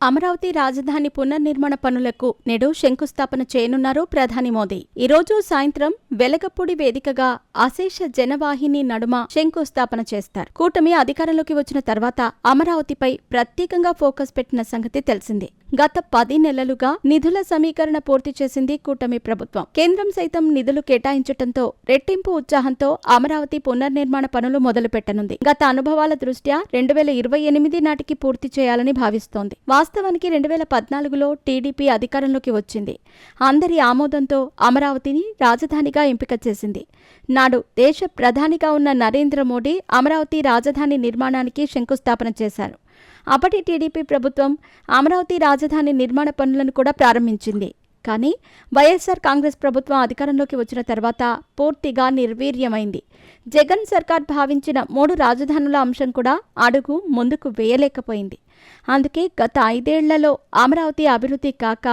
అమరావతి రాజధాని పునర్నిర్మాణ పనులకు నేడు శంకుస్థాపన చేయనున్నారు ప్రధాని మోదీ. ఈరోజు సాయంత్రం వెలగపూడి వేదికగా అశేష జనవాహిని నడుమ శంకుస్థాపన చేస్తారు. కూటమి అధికారంలోకి వచ్చిన తర్వాత అమరావతిపై ప్రత్యేకంగా ఫోకస్ పెట్టిన సంగతి తెలిసిందే. గత 10 నెలలుగా నిధుల సమీకరణ పూర్తి చేసింది కూటమి ప్రభుత్వం. కేంద్రం సైతం నిధులు కేటాయించడంతో రెట్టింపు ఉత్సాహంతో అమరావతి పునర్నిర్మాణ పనులు మొదలుపెట్టనుంది. గత అనుభవాల దృష్ట్యా 2028 నాటికి పూర్తి చేయాలని భావిస్తోంది. వాస్తవానికి 2014లో టీడీపీ అధికారంలోకి వచ్చింది. అందరి ఆమోదంతో అమరావతిని రాజధానిగా ఎంపిక చేసింది. నాడు దేశ ప్రధానిగా ఉన్న నరేంద్ర మోడీ అమరావతి రాజధాని నిర్మాణానికి శంకుస్థాపన చేశారు. అప్పటి టీడీపీ ప్రభుత్వం అమరావతి రాజధాని నిర్మాణ పనులను కూడా ప్రారంభించింది. కానీ వైఎస్ఆర్ కాంగ్రెస్ ప్రభుత్వం అధికారంలోకి వచ్చిన తర్వాత పూర్తిగా నిర్వీర్యమైంది. జగన్ సర్కార్ భావించిన 3 రాజధానుల అంశం కూడా అడుగు ముందుకు వేయలేకపోయింది. అందుకే గత 5 ఏళ్లలో అమరావతి అభివృద్ధి కాక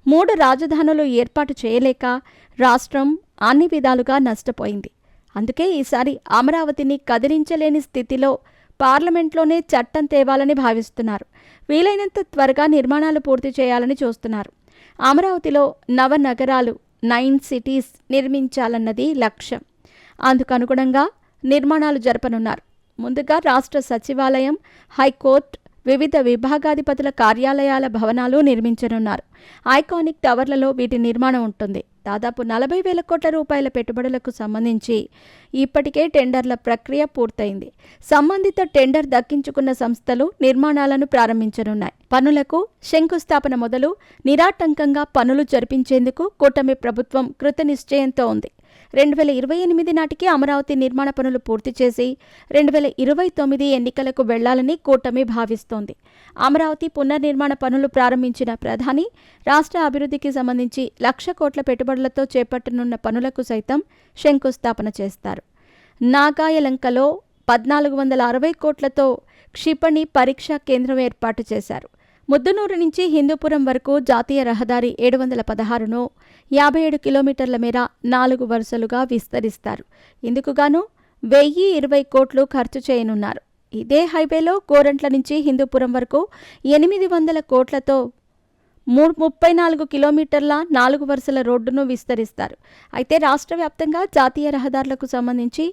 3 రాజధానులు ఏర్పాటు చేయలేక రాష్ట్రం అన్ని విధాలుగా నష్టపోయింది. అందుకే ఈసారి అమరావతిని కదిలించలేని స్థితిలో పార్లమెంట్లోనే చట్టం తేవాలని భావిస్తున్నారు. వీలైనంత త్వరగా నిర్మాణాలు పూర్తి చేయాలని చూస్తున్నారు. అమరావతిలో నవనగరాలు 9 సిటీస్ నిర్మించాలన్నది లక్ష్యం. అందుకనుగుణంగా నిర్మాణాలు జరపనున్నారు. ముందుగా రాష్ట్ర సచివాలయం, హైకోర్టు, వివిధ విభాగాధిపతుల కార్యాలయాల భవనాలు నిర్మించనున్నారు. ఐకానిక్ టవర్లలో వీటి నిర్మాణం ఉంటుంది. దాదాపు 40,000 కోట్ల రూపాయల పెట్టుబడులకు సంబంధించి ఇప్పటికే టెండర్ల ప్రక్రియ పూర్తయింది. సంబంధిత టెండర్ దక్కించుకున్న సంస్థలు నిర్మాణాలను ప్రారంభించనున్నాయి. పనులకు శంకుస్థాపన మొదలు నిరాటంకంగా పనులు జరిపించేందుకు కూటమి ప్రభుత్వం కృతనిశ్చయంతో ఉంది. 2028 నాటికి అమరావతి నిర్మాణ పనులు పూర్తి చేసి 2029 ఎన్నికలకు వెళ్లాలని కూటమి భావిస్తోంది. అమరావతి పునర్నిర్మాణ పనులు ప్రారంభించిన ప్రధాని రాష్ట్ర అభివృద్ధికి సంబంధించి 1,00,000 కోట్ల పెట్టుబడులతో చేపట్టనున్న పనులకు సైతం శంకుస్థాపన చేస్తారు. నాగాయలంకలో 1,460 కోట్లతో క్షిపణి పరీక్షా కేంద్రం ఏర్పాటు చేశారు. ముద్దునూరు నుంచి హిందూపురం వరకు జాతీయ రహదారి 716ను 57 కిలోమీటర్ల మేర 4 వరుసలుగా విస్తరిస్తారు. ఇందుకుగాను 1,020 కోట్లు ఖర్చు చేయనున్నారు. ఇదే హైవేలో గోరంట్ల నుంచి హిందూపురం వరకు 800 కోట్లతో 34 కిలోమీటర్ల 4 వరుసల రోడ్డును విస్తరిస్తారు. అయితే రాష్ట్ర వ్యాప్తంగా జాతీయ రహదారులకు సంబంధించి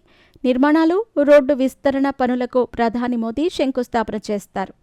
నిర్మాణాలు, రోడ్డు విస్తరణ పనులకు ప్రధాని మోదీ శంకుస్థాపన చేస్తారు.